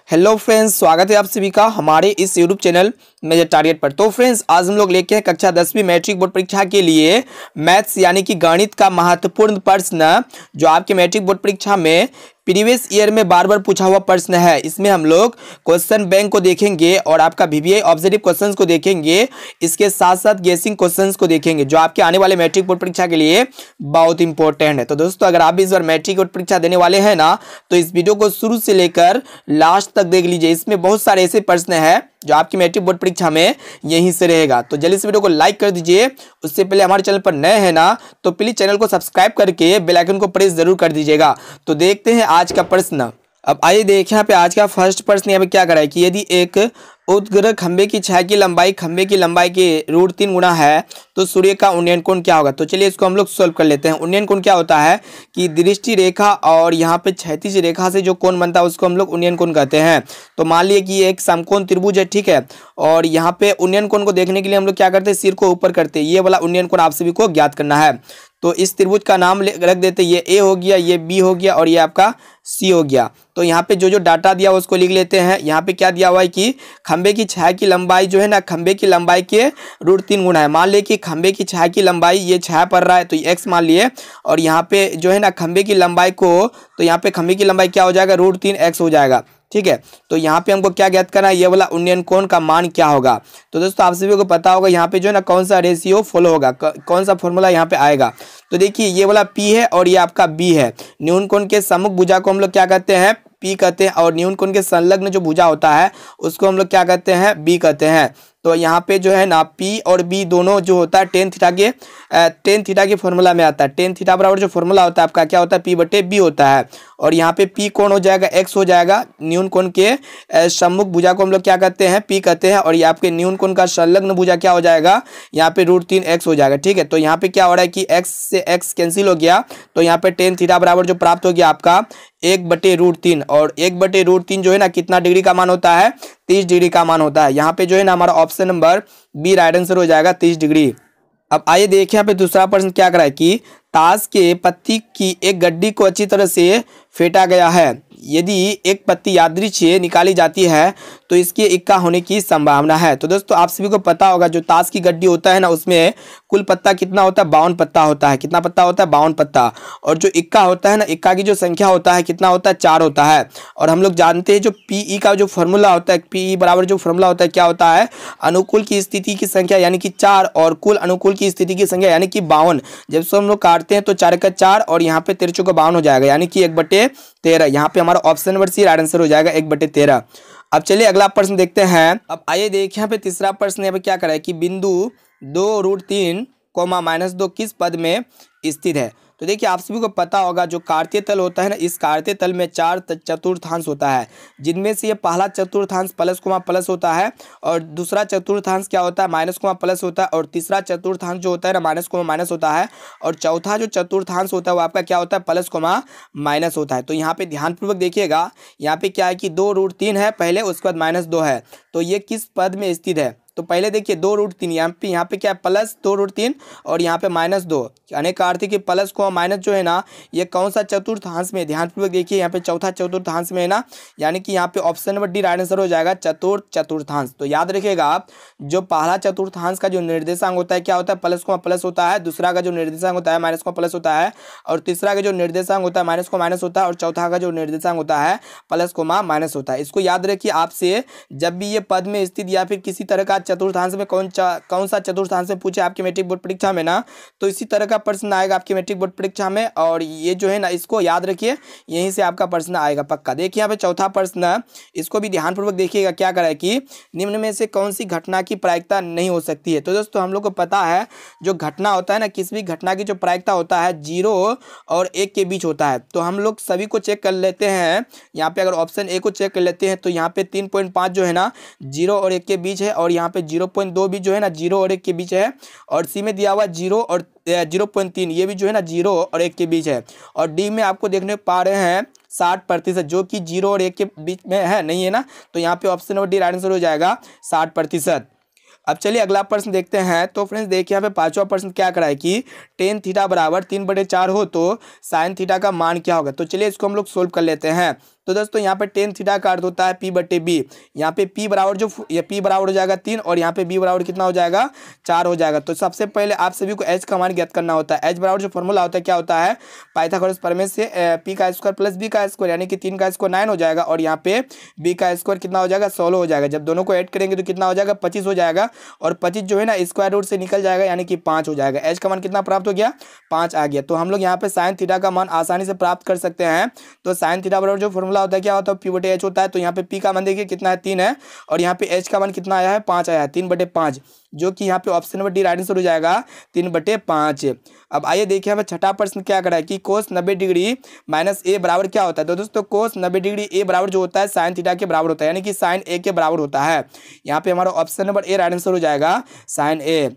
Hello friends, स्वागत है आप सभी का हमारे इस यूट्यूब चैनल मेजर टारगेट पर। तो फ्रेंड्स, आज हम लोग लेके हैं कक्षा 10वीं मैट्रिक बोर्ड परीक्षा के लिए मैथ्स यानी कि गणित का महत्वपूर्ण प्रश्न जो आपके मैट्रिक बोर्ड परीक्षा में प्रीवियस ईयर में बार बार पूछा हुआ प्रश्न है। इसमें हम लोग क्वेश्चन बैंक को देखेंगे और आपका वीवीआई ऑब्जेक्टिव क्वेश्चंस को देखेंगे। इसके साथ साथ गेसिंग क्वेश्चंस को देखेंगे जो आपके आने वाले मैट्रिक बोर्ड परीक्षा के लिए बहुत इंपॉर्टेंट है। तो दोस्तों, अगर आप भी इस बार मैट्रिक बोर्ड परीक्षा देने वाले हैं ना, तो इस वीडियो को शुरू से लेकर लास्ट तक देख लीजिए। इसमें बहुत सारे ऐसे प्रश्न हैं जो आपकी मैट्रिक बोर्ड परीक्षा में यहीं से रहेगा। तो जल्दी से वीडियो को लाइक कर दीजिए। उससे पहले हमारे चैनल पर नए हैं ना, तो प्लीज चैनल को सब्सक्राइब करके बेल आइकन को प्रेस जरूर कर दीजिएगा। तो देखते हैं आज का प्रश्न। अब आइए देखें यहाँ पे आज का फर्स्ट प्रश्न यहाँ पे क्या करा है कि यदि एक उत्ग्रह खंबे की छाया की लंबाई खंबे की लंबाई के √3 गुना है तो सूर्य का उन्नयन कोण क्या होगा। तो चलिए इसको हम लोग सोल्व कर लेते हैं। उन्नयन कोण क्या होता है कि दृष्टि रेखा और यहाँ पे क्षैतिज रेखा से जो कोण बनता है उसको हम लोग उन्नयन कोण कहते हैं। तो मान लिया कि ये एक समकोण त्रिभुज है, ठीक है, और यहाँ पे उन्नयन कोण को देखने के लिए हम लोग क्या करते हैं, सिर को ऊपर करते हैं। ये वाला उन्नयन कोण आप सभी को ज्ञात करना है। तो इस त्रिभुज का नाम रख देते, ये ए हो गया, ये बी हो गया और ये आपका सी हो गया। तो यहाँ पे जो जो डाटा दिया हुआ उसको लिख लेते हैं। यहाँ पे क्या दिया हुआ है कि खंबे की छाया की लंबाई जो है ना, खंबे की लंबाई के √3 गुना है। मान लिए कि खंबे की छाया की लंबाई ये छाया पड़ रहा है तो ये x मान लिए, और यहाँ पे जो है ना खंबे की लंबाई को, तो यहाँ पे खंबे की लंबाई क्या हो जाएगा, √3x हो जाएगा, ठीक है। तो यहाँ पे हमको क्या ज्ञात करना है, ये वाला उन्नयन कोण का मान क्या होगा। तो दोस्तों, आप सभी को पता होगा यहाँ पे जो है ना कौन सा रेशियो फॉलो होगा, कौन सा फॉर्मूला यहाँ पे आएगा। तो देखिए ये वाला P है और ये आपका B है। न्यून कोण के सम्मुख भुजा को हम लोग क्या कहते हैं, P कहते हैं, और न्यून कोण के संलग्न जो भुजा होता है उसको हम लोग क्या कहते हैं, B कहते हैं। तो यहाँ पे जो है ना P और B दोनों जो होता है टेन थीटा के फॉर्मूला में आता है। टेन थीटा बराबर जो फॉर्मूला होता है आपका क्या होता है, P/B होता है। और यहाँ पे P कौन हो जाएगा, X हो जाएगा। न्यून कोण के सम्मुख भुजा को हम लोग क्या कहते हैं, P कहते हैं, और ये आपके न्यून कोण का संलग्न भुजा क्या हो जाएगा, यहाँ पे √3x हो जाएगा, ठीक है। तो यहाँ पे क्या हो रहा है कि x से x कैंसिल हो गया, तो यहाँ पे टेन थीटा बराबर जो प्राप्त हो गया आपका 1/√3, और 1/√3 जो है ना कितना डिग्री का मान होता है, 30 डिग्री का मान होता है। यहाँ पे जो है ना हमारा option number B right answer हो जाएगा, 30 डिग्री। अब आइए देखिए यहाँ पे दूसरा प्रश्न क्या करा है कि ताश के पत्ती की एक गड्डी को अच्छी तरह से फेंटा गया है। यदि एक पत्ती यादृच्छिक निकाली जाती है तो इसके इक्का होने की संभावना है। तो दोस्तों, आप सभी को पता होगा जो ताश की गड्डी होता है ना, उसमें कुल पत्ता कितना होता है, 52 पत्ता होता है। कितना पत्ता होता है, 52 पत्ता। और जो इक्का होता है ना, इक्का की जो संख्या होता है कितना होता है, 4 होता है। और हम लोग जानते हैं जो PE का जो फॉर्मूला होता है, PE बराबर जो फॉर्मूला होता है क्या होता है, अनुकूल की स्थिति की संख्या यानी कि 4 और कुल अनुकूल की स्थिति की संख्या यानी कि 52। जब से हम लोग काटते हैं तो 4 का 4 और यहाँ पे 13 का 52 हो जाएगा, यानी कि 1/13। यहाँ पे हमारा option number C right answer हो जाएगा, 1/13। अब चलिए अगला प्रश्न देखते हैं। अब आइए देखिए यहाँ पे तीसरा प्रश्न यहाँ पे क्या करा है कि बिंदु 2√3, -2 किस पद में स्थित है। तो देखिए आप सभी को पता होगा जो कार्तीय तल होता है ना, इस कार्तीय तल में 4 चतुर्थांश होता है, जिनमें से ये पहला चतुर्थांश प्लस होता है, और दूसरा चतुर्थांश क्या होता है, -, होता है, और तीसरा चतुर्थांश जो होता है ना माइनस होता है, और चौथा जो चतुर्थांश होता है वो आपका क्या होता है, +, होता है। तो यहाँ पे ध्यानपूर्वक देखिएगा, यहाँ पे क्या है कि 2√3 है पहले, उसके बाद -2 है। तो ये किस पद में स्थित है। तो पहले देखिए 2√3, यहाँ पे क्या है +2√3 और यहाँ पे -2, यानी का अर्थ है कि प्लस को माइनस जो है ना ये कौन सा चतुर्थांश में, ध्यानपूर्वक देखिए यहाँ पे चौथा चतुर्थांश में है ना, यानी कि यहाँ पे option number D right answer हो जाएगा, चतुर्थांश। तो याद रखिएगा आप, जो पहला चतुर्थांश का जो निर्देशांक होता है क्या होता है, +, होता है। दूसरा का जो निर्देशांक होता है -, होता है, और तीसरा का जो निर्देशांक होता है -, होता है, और चौथा का जो निर्देशांक होता है +, होता है। इसको याद रखिए, आपसे जब भी ये पद में स्थित या फिर किसी तरह का चतुर्थांश में कौन सा चतुर्थांश में पूछे आपके मैट्रिक बोर्ड परीक्षा में ना, तो इसी तरह का प्रश्न आएगा आपके मैट्रिक बोर्ड परीक्षा में। और ये जो है ना इसको याद रखिए, यहीं से आपका प्रश्न आएगा पक्का। देखिए यहाँ पे चौथा प्रश्न, इसको भी ध्यानपूर्वक देखिएगा क्या करा है कि निम्न में से कौन सी घटना की प्रायिकता नहीं हो सकती है। तो दोस्तों, हम लोग को पता है जो घटना होता है ना, किसी भी घटना की जो प्रायिकता होता है 0 और 1 के बीच होता है। तो हम लोग सभी को चेक कर लेते हैं। यहाँ पे अगर ऑप्शन ए को चेक कर लेते हैं तो यहाँ पे 3.5 जो है ना 0 और 1 के बीच है, और यहाँ पे 0.2 भी जो है ना 0 और 1 के बीच है, और सी में दिया हुआ 0 और 0.3 ये भी जो है ना 0 और 1 के बीच है, और डी में आपको देखने पा रहे हैं 60%, जो कि 0 और 1 के बीच में है, नहीं है ना। तो यहाँ पे option number D right answer हो जाएगा 60%। अब चलिए अगला प्रश्न देखते हैं। तो फ्रेंड्स देखिए यहाँ पे पांचवा प्रश्न क्या करा है कि टेन थीटा बराबर 3/4 हो तो साइन थीटा का मान क्या होगा। तो चलिए इसको हम लोग सोल्व कर लेते हैं। तो दोस्तों यहाँ पे टेन थीटा का अर्थ होता है पी बटे बी। यहाँ पे पी बराबर पी बराबर हो जाएगा 3 और यहाँ पे बी बराबर कितना हो जाएगा 4 हो जाएगा। तो सबसे पहले आप सभी को एच का मान ज्ञात करना होता है। एच बराबर जो फॉर्मूला होता है क्या होता है, पाइथागोरस प्रमेय से पी का स्क्वायर प्लस बी का स्क्वायर यानी कि 3 का स्क्वायर 9 हो जाएगा और यहाँ पे बी का स्क्वायर कितना हो जाएगा 16 हो जाएगा। जब दोनों को ऐड करेंगे तो कितना हो जाएगा 25 हो जाएगा और 25 जो है ना स्क्वायर रूट से निकल जाएगा यानी कि 5 हो जाएगा। एच का मान कितना प्राप्त हो गया 5 आ गया। तो हम लोग यहाँ पे साइन थीटा का मान आसानी से प्राप्त कर सकते हैं। तो साइन थीटा बराबर जो फॉर्मूला होता है क्या होता है पी बटे एच होता है। तो यहाँ पे पी का मान देखिए कितना है 3 है और यहाँ पे एच का मान कितना आया है 5 आया है 3/5, जो कि यहाँ पे option number D right answer हो जाएगा 3/5। अब आइए देखिए हमें छठा प्रश्न क्या करा है कि कोस 90 डिग्री माइनस ए बराबर क्या होता है। तो दोस्तों कोस 90 डिग्री ए बराबर जो होता है साइन थीटा के बराबर होता है यानी कि साइन ए के बराबर होता है। यहाँ पे हमारा option number A right answer हो जाएगा साइन ए।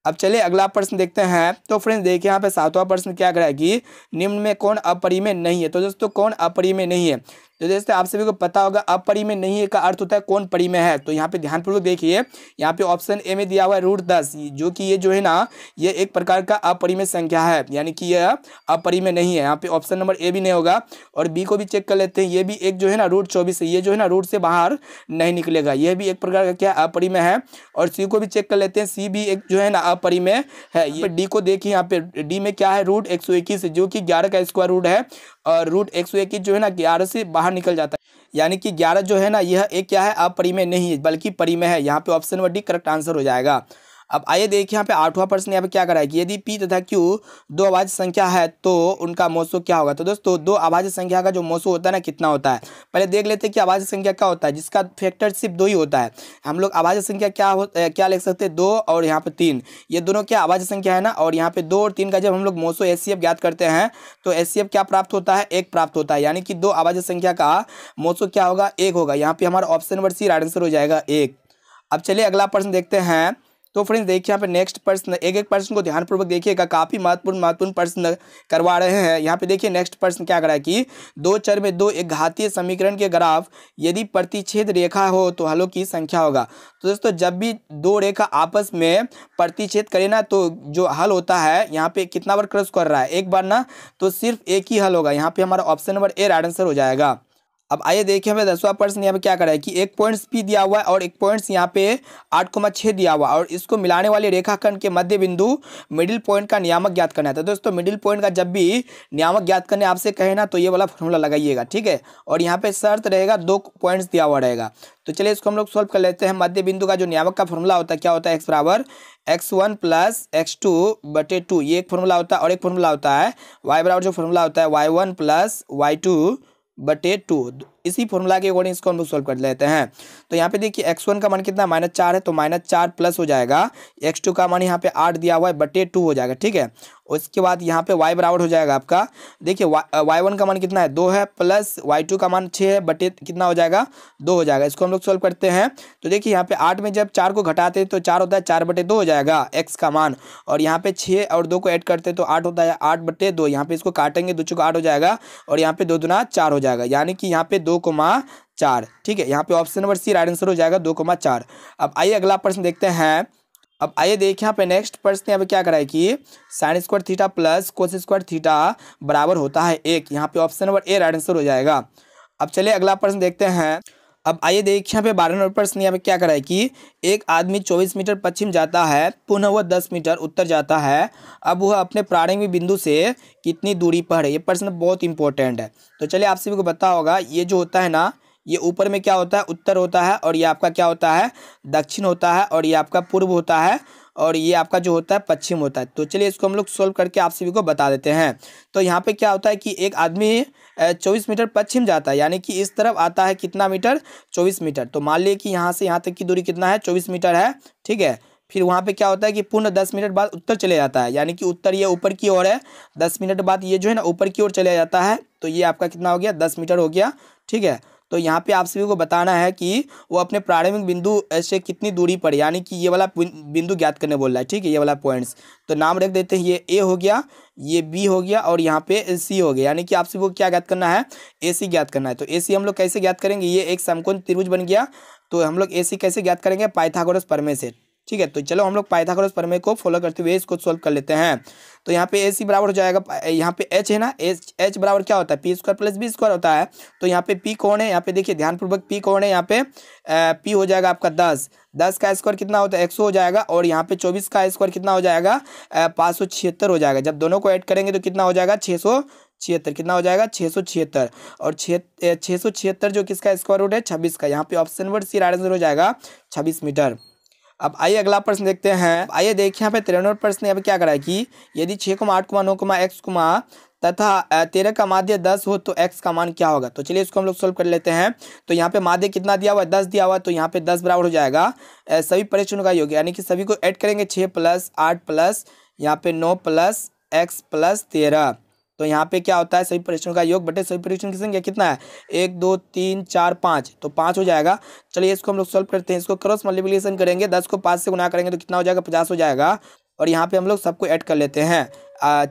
अब चलिए अगला प्रश्न देखते हैं। तो फ्रेंड्स देखिए यहाँ पे सातवां प्रश्न क्या करा है कि निम्न में कौन अपरिमेय नहीं है। तो दोस्तों कौन अपरिमेय नहीं है, तो जैसे आप सभी को पता होगा अपरिमेय नहीं है का अर्थ होता है कौन परिमेय है। तो यहाँ पे ध्यानपूर्वक देखिए, यहाँ पे ऑप्शन ए में दिया हुआ है √10, जो कि ये जो है ना ये एक प्रकार का अपरिमेय संख्या है यानी कि यह अपरिमेय नहीं है। यहाँ पे ऑप्शन नंबर ए भी नहीं होगा और बी को भी चेक कर लेते हैं, ये भी एक जो है ना √24 है, ये जो है ना रूट से बाहर नहीं निकलेगा, यह भी एक प्रकार का क्या अपरिमेय है। और सी को भी चेक कर लेते हैं, सी भी एक जो है ना अपरिमेय है। ये डी को देखिए, यहाँ पे डी में क्या है √121 जो कि 11 का स्क्वायर रूट है और √121 जो है ना 11 से बाहर निकल जाता है यानी कि 11 जो है ना यह एक क्या है अपरिमेय नहीं है बल्कि परिमेय है। यहाँ पे option number D correct answer हो जाएगा। अब आइए देखिए यहाँ पे आठवां प्रश्न यहाँ पे क्या करा है कि यदि पी तथा क्यू दो अभाज्य संख्या है तो उनका मोसो क्या होगा। तो दोस्तों दो अभाज्य संख्या का जो मोसो होता है ना कितना होता है, पहले देख लेते हैं कि अभाज्य संख्या क्या होता है जिसका फैक्टर सिर्फ 2 ही होता है। हम लोग अभाज्य संख्या क्या लिख सकते हैं 2 और यहाँ पे 3, ये दोनों क्या अभाज्य संख्या है ना। और यहाँ पे 2 और 3 का जब हम लोग मोसो एचसीएफ ज्ञात करते हैं तो एचसीएफ क्या प्राप्त होता है 1 प्राप्त होता है यानी कि दो अभाज्य संख्या का मोसो क्या होगा 1 होगा। यहाँ पे हमारा option number C right answer हो जाएगा 1। अब चलिए अगला प्रश्न देखते हैं। तो फ्रेंड्स देखिए यहाँ पे नेक्स्ट प्रश्न, एक प्रश्न को ध्यानपूर्वक देखिएगा, काफी महत्वपूर्ण प्रश्न करवा रहे हैं। यहाँ पे देखिए नेक्स्ट प्रश्न क्या करा है कि दो चर में दो एक घातीय समीकरण के ग्राफ यदि प्रतिच्छेद रेखा हो तो हलों की संख्या होगा। तो दोस्तों जब भी दो रेखा आपस में प्रतिच्छेद करे ना तो जो हल होता है यहाँ पे कितना बार क्रॉस कर रहा है, एक बार ना, तो सिर्फ एक ही हल होगा। यहाँ पे हमारा option number A right answer हो जाएगा। अब आइए देखिए हमें 10वां प्रश्न यहाँ पे क्या करा है कि एक पॉइंट्स पी दिया हुआ है और एक पॉइंट्स यहाँ पे 8,6 दिया हुआ और इसको मिलाने वाले रेखाखंड के मध्य बिंदु मिडिल पॉइंट का नियामक ज्ञात करना है। तो दोस्तों मिडिल पॉइंट का जब भी नियामक ज्ञात करने आपसे कहे ना तो ये वाला फॉर्मूला लगाइएगा, ठीक है। और यहाँ पे शर्त रहेगा 2 पॉइंट्स दिया हुआ रहेगा। तो चलिए इसको हम लोग सॉल्व कर लेते हैं। मध्य बिंदु का जो नियामक का फॉर्मूला होता है क्या होता है x बराबर x1 प्लस x2/2, ये एक फॉर्मूला होता है। और एक फॉर्मूला होता है y बराबर जो फॉर्मूला होता है y1 प्लस y2/2, इसी फॉर्मूला के अकॉर्डिंग इसको हम लोग सॉल्व कर लेते हैं। तो यहाँ पे देखिए x1 का मान कितना -4 है तो -4 प्लस हो जाएगा, x2 का मान यहाँ पे 8 दिया हुआ है /2 हो जाएगा, ठीक है। उसके बाद यहाँ पे y बराबर हो जाएगा आपका, देखिए y1 का मान कितना है 2 है प्लस y2 का मान 6 है बटे कितना हो जाएगा 2 हो जाएगा। इसको हम लोग सॉल्व करते हैं। तो देखिए यहाँ पे 8 में जब 4 को घटाते हैं तो 4 होता है 4/2 हो जाएगा x का मान, और यहाँ पे 6 और 2 को ऐड करते हैं तो 8 होता है 8/2। यहाँ पे इसको काटेंगे 2 8 हो जाएगा और यहाँ पे 2 दूना 4 हो जाएगा यानी कि यहाँ पे 2,4, ठीक है। यहाँ पे option number C right answer हो जाएगा 2,4। अब आइए अगला प्रश्न देखते हैं। अब आइए देखिए यहाँ पे नेक्स्ट प्रश्न यहाँ पे क्या करा है कि sine square theta plus cos square theta बराबर होता है 1। यहाँ पे option number A right answer हो जाएगा। अब चलिए अगला प्रश्न देखते हैं। अब आइए देखिए यहाँ पे 12 नंबर प्रश्न यहाँ पे क्या करा है कि एक आदमी 24 मीटर पश्चिम जाता है, पुनः वह 10 मीटर उत्तर जाता है। अब वह अपने प्रारंभिक बिंदु से कितनी दूरी पर है। ये प्रश्न बहुत इंपॉर्टेंट है। तो चलिए आप सभी को पता होगा, ये जो होता है ना, ये ऊपर में क्या होता है उत्तर होता है और ये आपका क्या होता है दक्षिण होता है और ये आपका पूर्व होता है और ये आपका जो होता है पश्चिम होता है। तो चलिए इसको हम लोग सोल्व करके आप सभी को बता देते हैं। तो यहाँ पे क्या होता है कि एक आदमी 24 मीटर पश्चिम जाता है यानी कि इस तरफ आता है कितना मीटर 24 मीटर। तो मान लीजिए कि यहाँ से यहाँ तक की दूरी कितना है 24 मीटर है, ठीक है। फिर वहाँ पे क्या होता है कि पुनः 10 मिनट बाद उत्तर चले जाता है यानी कि उत्तर ये ऊपर की ओर है, 10 मिनट बाद ये जो है ना ऊपर की ओर चले जाता है। तो ये आपका कितना हो गया 10 मीटर हो गया, ठीक है। तो यहाँ पे आप सभी को बताना है कि वो अपने प्रारंभिक बिंदु से कितनी दूरी पर, यानी कि ये वाला बिंदु ज्ञात करने बोल रहा है, ठीक है, ये वाला पॉइंट्स। तो नाम रख देते हैं, ये ए हो गया, ये बी हो गया और यहाँ पे सी हो गया। यानी कि आप सभी को क्या ज्ञात करना है ए सी ज्ञात करना है। तो ए सी हम लोग कैसे ज्ञात करेंगे, ये एक समकोण त्रिभुज बन गया। तो हम लोग ए सी कैसे ज्ञात करेंगे पाइथागोरस प्रमेय से, ठीक है। तो चलो हम लोग पाइथागोरस प्रमेय को फॉलो करते हुए इसको सोल्व कर लेते हैं। तो यहाँ पे AC बराबर हो जाएगा, यहाँ पे H है ना, H बराबर क्या होता है, P square plus B square होता है। तो यहाँ पे P कौन है, यहाँ पे देखिए ध्यानपूर्वक P कौन है, यहाँ पे P हो जाएगा आपका 10 का स्क्वायर कितना होता है 100 हो जाएगा, और यहाँ पे 24 का स्क्वायर कितना हो जाएगा 576 हो जाएगा। जब दोनों को ऐड करेंगे तो कितना हो जाएगा 676, कितना हो जाएगा 676, और 676 जो किसका स्क्वायर रूट है 26 का। यहाँ पे option number C right answer हो जाएगा 26 मीटर। अब आइए अगला प्रश्न देखते हैं। आइए देखिए यहाँ पे 93 प्रश्न यहाँ पे क्या करा है कि यदि 6, 8, 9, x तथा 13 का माध्य 10 हो तो x का मान क्या होगा। तो चलिए इसको हम लोग सोल्व कर लेते हैं। तो यहाँ पे माध्य कितना दिया हुआ है 10 दिया हुआ है, तो यहाँ पे 10 बराबर हो जाएगा सभी परीक्षणों का योग, यानी कि सभी को ऐड करेंगे 6 + 8 + यहाँ पे 9 + x + 13। तो यहाँ पे क्या होता है सभी परीक्षणों का योग बटे सभी परीक्षण की संख्या कितना है 1 2 3 4 5, तो 5 हो जाएगा। चलिए इसको हम लोग सॉल्व करते हैं। इसको क्रॉस मल्टीप्लिकेशन करेंगे, 10 को 5 से गुना करेंगे तो कितना हो जाएगा 50 हो जाएगा। और यहाँ पे हम लोग सबको ऐड कर लेते हैं।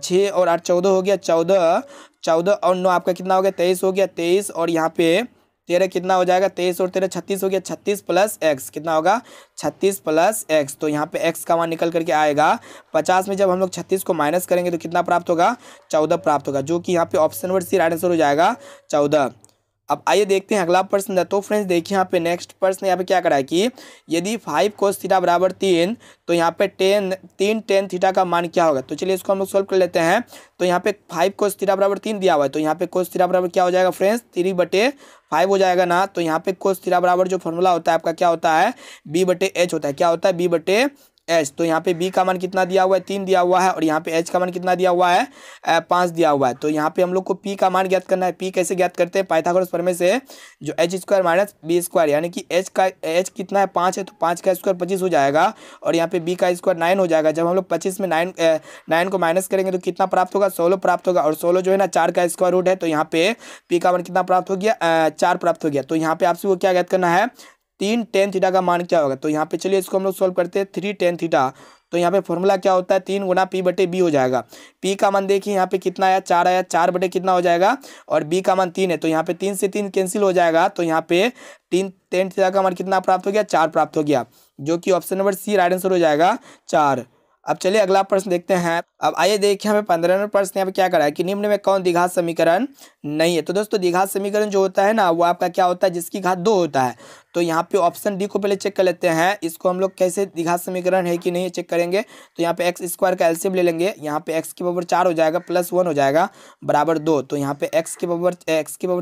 6 और 8 14 हो गया, 14 और 9 आपका कितना हो गया 23 हो गया, 23 और यहाँ पे 13 कितना हो जाएगा 23 और 13 36 हो गया, 36 + x कितना होगा 36 + x। तो यहाँ पे x का मान निकल करके आएगा 50 में जब हम लोग 36 को माइनस करेंगे तो कितना प्राप्त होगा 14 प्राप्त होगा, जो कि यहाँ पे option number C right answer हो जाएगा 14। अब आइए देखते हैं अगला प्रश्न। तो फ्रेंड्स देखिए यहाँ पे नेक्स्ट प्रश्न यहाँ पे क्या करा है कि यदि 5 cos थीटा बराबर 3 तो यहाँ पे 3 tan थीटा का मान क्या होगा। तो चलिए इसको हम लोग सोल्व कर लेते हैं। तो यहाँ पे 5 cos थीटा बराबर 3 दिया हुआ है, तो यहाँ पे cos थीटा बराबर क्या हो जाएगा फ्रेंड्स 3/5 हो जाएगा ना। तो यहाँ पे cos थीटा बराबर जो फॉर्मूला होता है आपका क्या होता है B/H होता है, क्या होता है B/H। तो यहाँ पे B का मान कितना दिया हुआ है 3 दिया हुआ है, और यहाँ पे H का मान कितना दिया हुआ है 5 दिया हुआ है। तो यहाँ पे हम लोग को P का मान ज्ञात करना है। P कैसे ज्ञात करते हैं पाइथागोरस प्रमेय से, जो H square minus B square, यानी कि H कितना है 5 है, तो 5 का स्क्वायर 25 हो जाएगा, और यहाँ पे B का स्क्वायर 9 हो जाएगा। जब हम लोग 25 में 9 को माइनस करेंगे तो कितना प्राप्त होगा 16 प्राप्त होगा, और 16 जो है ना 4 का स्क्वायर रूट है, तो यहाँ पे P का मान कितना प्राप्त हो गया 4 प्राप्त हो गया। तो यहाँ पे आपसे वो क्या ज्ञात करना है 3 tan थीटा का मान क्या होगा। तो यहाँ पे चलिए इसको हम लोग सोल्व करते हैं। 3 tan थीटा, तो यहाँ पे फॉर्मूला क्या होता है 3 गुना P/B हो जाएगा। P का मान देखिए यहाँ पे कितना आया 4 आया, 4 बटे कितना हो जाएगा, और B का मान 3 है, तो यहाँ पे 3 से 3 कैंसिल हो जाएगा। तो यहाँ पे 3 tan थीटा का मान कितना प्राप्त हो गया 4 प्राप्त हो गया, जो कि option number C right answer हो जाएगा 4। अब चलिए अगला प्रश्न देखते हैं। अब आइए देखिए हमें 15वें प्रश्न यहाँ पे क्या करा है कि निम्न में कौन द्विघात समीकरण नहीं है। तो दोस्तों द्विघात समीकरण जो होता है ना वो आपका क्या होता है जिसकी घात 2 होता है। तो यहाँ पे ऑप्शन डी को पहले चेक कर लेते हैं, इसको हम लोग कैसे द्विघात समीकरण है कि नहीं चेक करेंगे। तो यहाँ पे एक्स स्क्वायर का एलसीएम ले लेंगे, यहाँ पे एक्स की पावर 4 हो जाएगा प्लस 1 हो जाएगा बराबर 2। तो यहाँ पे एक्स की पावर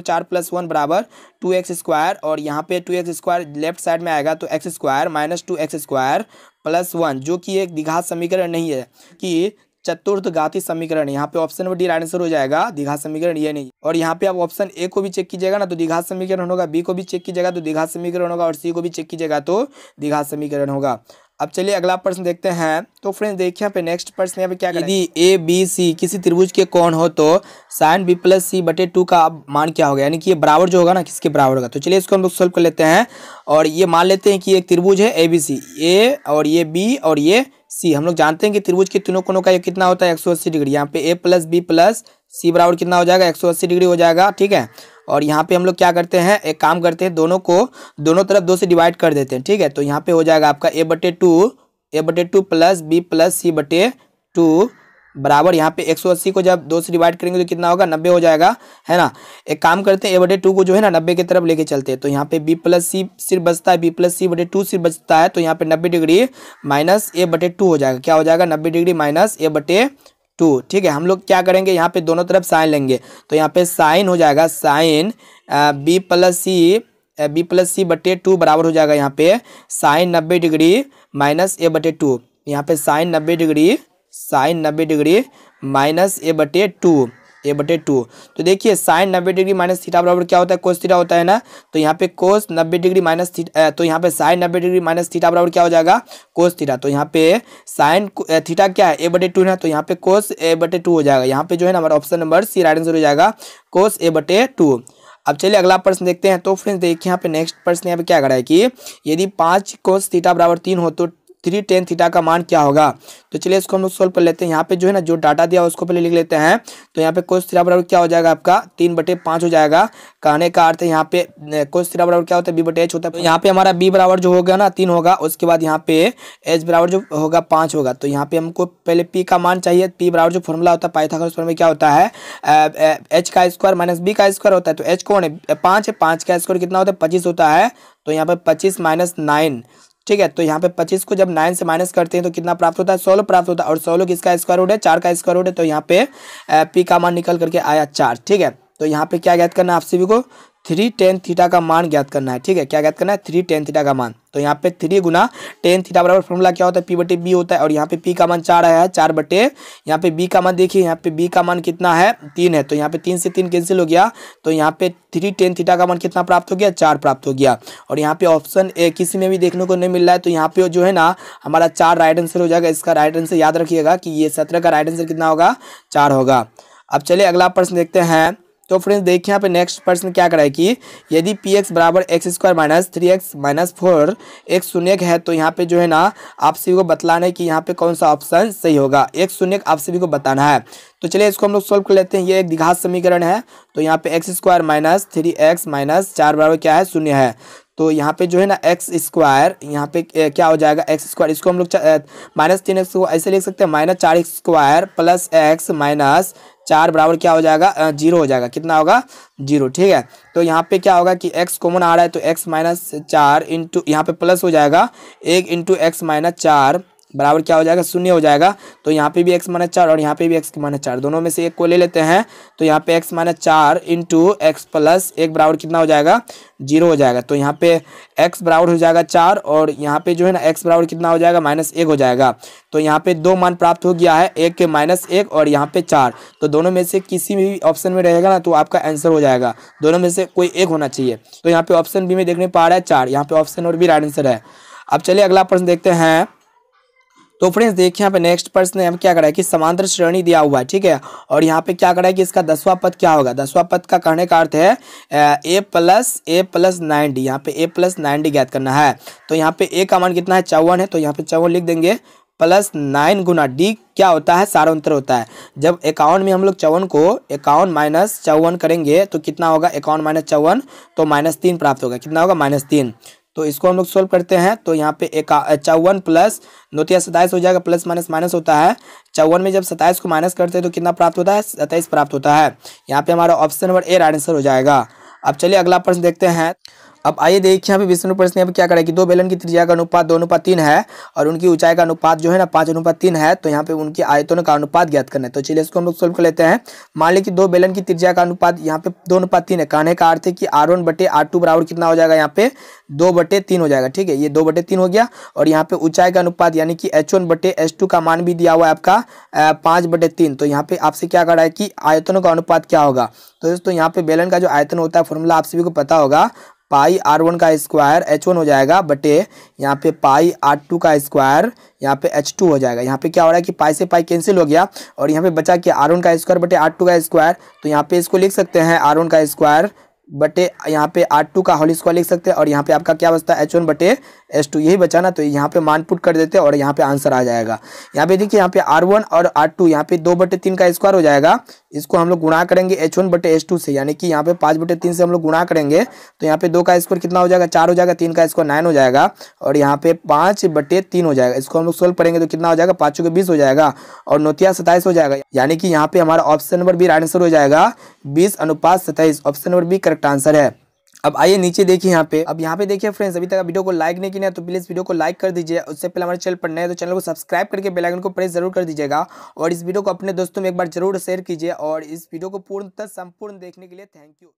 4 + 1 बराबर 2x स्क्वायर, और यहाँ पे 2x स्क्वायर लेफ्ट साइड में आएगा तो x square minus 2x square plus 1, जो कि एक द्विघात समीकरण नहीं है कि चतुर्थघाती समीकरण। यहाँ पे option number D right answer हो जाएगा, द्विघात समीकरण ये नहीं। और यहाँ पे आप ऑप्शन ए को भी चेक कीजिएगा ना तो द्विघात समीकरण होगा, बी को भी चेक कीजिएगा तो द्विघात समीकरण होगा, और सी को भी चेक कीजिएगा तो द्विघात समीकरण होगा। अब चलिए अगला प्रश्न देखते हैं। तो फ्रेंड्स देखिए यहाँ पे नेक्स्ट प्रश्न यहाँ पे क्या यदि ABC किसी त्रिभुज के कोण हो तो sin B + C/2 का मान क्या होगा, यानी कि ये बराबर जो होगा ना किसके बराबर होगा। तो चलिए इसको हम लोग सोल्व कर लेते हैं, और ये मान लेते हैं कि एक त्रिभुज है ABC, A और ये B और ये C। हम लोग जानते हैं कि त्रिभुज के तीनों कोणों का ये कितना होता है 180 डिग्री। यहाँ पे A + B + C बराबर कितना हो जाएगा 180 डिग्री हो जाएगा, ठीक है। और यहाँ पे हम लोग क्या करते हैं एक काम करते हैं, दोनों तरफ 2 से डिवाइड कर देते हैं, ठीक है। तो यहाँ पे हो जाएगा आपका A/2 + B + C/2 बराबर यहाँ पे 180 को जब 2 से डिवाइड करेंगे तो कितना होगा 90 हो जाएगा, है ना। एक काम करते हैं A/2 को जो है ना 90 की तरफ लेके चलते हैं। तो यहाँ पे B + C सिर्फ बचता है, B + C/2 सिर्फ बचता है, तो यहाँ पे 90 डिग्री माइनस A/2 हो जाएगा। क्या हो जाएगा 90 डिग्री माइनस A/2, ठीक है। हम लोग क्या करेंगे यहाँ पे दोनों तरफ साइन लेंगे, तो यहाँ पे साइन हो जाएगा साइन B + C/2 बराबर हो जाएगा यहाँ पे साइन 90 डिग्री माइनस A/2। यहाँ पे साइन 90 डिग्री माइनस A/2। तो देखिए साइन 90 डिग्री माइनस थीटा बराबर क्या होता है कोस थीटा होता है ना। तो यहाँ पे कोस 90 डिग्री माइनस थीटा, तो यहाँ पे साइन 90 डिग्री माइनस थीटा बराबर क्या हो जाएगा कोस थीटा। तो यहाँ पे साइन थीटा क्या है A/2 है, तो यहाँ पे कोस A/2 हो जाएगा। यहाँ पे जो है ना हमारा option number C right answer हो जाएगा कोस A/2। अब चलिए अगला प्रश्न देखते हैं। तो फ्रेंड्स देखिए यहाँ पे नेक्स्ट प्रश्न यहाँ पे क्या करा है कि यदि 5 cos थीटा बराबर 3 हो तो 3 tan थीटा का मान क्या होगा। तो चलिए इसको हम लोग सोल्व कर लेते हैं। यहाँ पे जो है ना जो डाटा दिया उसको पहले लिख लेते हैं। तो यहाँ पे cos थीटा बराबर क्या हो जाएगा आपका 3/5 हो जाएगा। कहने का अर्थ है यहाँ पे cos थीटा बराबर क्या होता है b/h होता है। तो यहाँ पे हमारा b बराबर जो होगा ना 3 होगा, उसके बाद यहाँ पे h बराबर जो होगा 5 होगा। तो यहाँ पे हमको पहले p का मान चाहिए। p बराबर जो फॉर्मूला होता है पाइथागोरस में क्या होता है h का स्क्वायर माइनस b का स्क्वायर होता है। तो h कौन है 5 है, 5 का स्क्वायर कितना होता है 25 होता है। तो यहाँ पे 25 - 9, ठीक है। तो यहाँ पे 25 को जब 9 से माइनस करते हैं तो कितना प्राप्त होता है 16 प्राप्त होता है। और 16 किसका स्क्वायर रूट है 4 का स्क्वायर रूट है। तो यहाँ पे p का मान निकल करके आया 4, ठीक है। तो यहाँ पे क्या ज्ञात करना है आप सभी को 3 tan थीटा का मान ज्ञात करना है, ठीक है। क्या ज्ञात करना है 3 tan थीटा का मान। तो यहाँ पे 3 गुना tan थीटा बराबर फॉर्मूला क्या होता है p/b होता है। और यहाँ पे p का मान 4 आया है 4 बटे यहाँ पे b का मान देखिए, यहाँ पे b का मान कितना है 3 है। तो यहाँ पे 3 से 3 कैंसिल हो गया। तो यहाँ पे 3 tan थीटा का मान कितना प्राप्त हो गया 4 प्राप्त हो गया। और यहाँ पे ऑप्शन ए किसी में भी देखने को नहीं मिल रहा है। तो यहाँ पे जो है ना हमारा 4 राइट आंसर हो जाएगा। इसका राइट आंसर याद रखिएगा कि ये 17 का राइट आंसर कितना होगा 4 होगा। अब चलिए अगला प्रश्न देखते हैं। तो फ्रेंड्स देखिए यहाँ पे नेक्स्ट प्रश्न क्या करा है कि यदि px बराबर x² माइनस 3x माइनस 4 एक शून्यक है तो यहाँ पे जो है ना आप सभी को बतलाना है कि यहाँ पे कौन सा ऑप्शन सही होगा। एक शून्यक आप सभी को बताना है। तो चलिए इसको हम लोग सोल्व कर लेते हैं। ये एक द्विघात समीकरण है। तो यहाँ पे x² माइनस 3x माइनस 4 बराबर क्या है 0 है। तो यहाँ पे जो है ना x² यहाँ पे क्या हो जाएगा x², इसको हम लोग -3x को ऐसे लिख सकते हैं -4x² प्लस x माइनस 4 बराबर क्या हो जाएगा 0 हो जाएगा। कितना होगा 0, ठीक है। तो यहाँ पे क्या होगा कि x कॉमन आ रहा है तो x - 4 इंटू यहाँ पे प्लस हो जाएगा 1 इंटू x - 4 बराबर क्या हो जाएगा 0 हो जाएगा। तो यहाँ पे भी x - 4 और यहाँ पे भी x - 4 दोनों में से एक को ले लेते हैं। तो यहाँ पे x - 4 इंटू x प्लस 1 बराबर कितना हो जाएगा 0 हो जाएगा। तो यहाँ पे x बराबर हो जाएगा 4 और यहाँ पे जो है ना x बराबर कितना हो जाएगा -1 हो जाएगा। तो यहाँ पे 2 मान प्राप्त हो गया है, एक -1 और यहाँ पे 4। तो दोनों में से किसी भी ऑप्शन में रहेगा ना तो आपका आंसर हो जाएगा। दोनों में से कोई एक होना चाहिए। तो यहाँ पे ऑप्शन बी में देखने पा रहा है 4, यहाँ पे ऑप्शन और भी राइट आंसर है। अब चलिए अगला प्रश्न देखते हैं। तो फ्रेंड्स देखिए यहाँ पे नेक्स्ट प्रश्न हम क्या करा है कि समांतर श्रेणी दिया हुआ है, ठीक है। और यहाँ पे क्या करा है कि इसका 10वां पद क्या होगा। 10वां पद का कहने का अर्थ है a प्लस 9d। यहाँ पे a प्लस 9d ज्ञात करना है। तो यहाँ पे a का मान कितना है 54 है। तो यहाँ पे 54 लिख देंगे प्लस 9 गुना d क्या होता है सारांतर होता है। जब 51 में हम लोग 54 को 51 माइनस 54 करेंगे तो कितना होगा 51 माइनस 54 तो -3 प्राप्त होगा। कितना होगा -3। तो इसको हम लोग सोल्व करते हैं। तो यहाँ पे 54 प्लस 9 × 27 हो जाएगा, प्लस माइनस माइनस होता है। 54 में जब 27 को माइनस करते हैं तो कितना प्राप्त होता है 27 प्राप्त होता है। यहाँ पे हमारा option number A right answer हो जाएगा। अब चलिए अगला प्रश्न देखते हैं। अब आइए देखिए यहाँ पे 20वें प्रश्न यहाँ पे क्या करें कि 2 बेलन की त्रिज्या का अनुपात 2:3 है और उनकी ऊंचाई का अनुपात जो है ना 5:3 है। तो यहाँ पे उनकी आयतनों का अनुपात ज्ञात करना है। तो चलिए इसको हम लोग सोल्व कर लेते हैं। मान लीजिए कि 2 बेलन की त्रिज्या का अनुपात यहाँ पे 2:3 है। कहने का अर्थ है कि R1/R2 बराबर कितना हो जाएगा यहाँ पे 2/3 हो जाएगा, ठीक है। ये 2/3 हो गया। और यहाँ पे ऊंचाई का अनुपात यानी कि H1/H2 का मान भी दिया हुआ है आपका 5/3। तो यहाँ पे आपसे क्या कर रहा है कि आयतनों का अनुपात क्या होगा। तो दोस्तों यहाँ पे बेलन का जो आयतन होता है फॉर्मूला आप सभी को पता होगा पाई R1 का स्क्वायर H1 हो जाएगा बटे यहाँ पे पाई R2 का स्क्वायर यहाँ पे H2 हो जाएगा। यहाँ पे क्या हो रहा है कि पाई से पाई कैंसिल हो गया और यहाँ पे बचा कि R1 का स्क्वायर बटे R2 का स्क्वायर। तो यहाँ पे इसको लिख सकते हैं R1 का स्क्वायर बटे यहाँ पे R2 का होल स्क्वायर लिख सकते हैं। और यहाँ पे आपका क्या बचता है H1/H2 यही बचा ना। तो यहाँ पे मान पुट कर देते हैं और यहाँ पे आंसर आ जाएगा। यहाँ पे देखिए यहाँ पे R1 और R2 यहाँ पे 2/3 का स्क्वायर हो जाएगा। इसको हम लोग गुणा करेंगे H1/H2 से यानी कि यहाँ पे 5/3 से हम लोग गुणा करेंगे। तो यहाँ पे 2 का स्क्वायर कितना हो जाएगा 4 हो जाएगा, 3 का स्क्वायर 9 हो जाएगा और यहाँ पे 5/3 हो जाएगा। इसको हम लोग सोल्व करेंगे तो कितना हो जाएगा 5 × 20 हो जाएगा और 9 × 27 हो जाएगा। यानी कि यहाँ पे हमारा option number B right answer हो जाएगा 20:27। Option number B correct answer है। अब आइए नीचे देखिए यहाँ पे। अब यहाँ पे देखिए फ्रेंड्स अभी तक वीडियो को लाइक नहीं किया तो प्लीज वीडियो को लाइक कर दीजिए। उससे पहले हमारे चैनल पर नए तो चैनल को सब्सक्राइब करके बेल आइकन को प्रेस जरूर कर दीजिएगा और इस वीडियो को अपने दोस्तों में एक बार जरूर शेयर कीजिए। और इस वीडियो को पूर्णतः संपूर्ण देखने के लिए थैंक यू।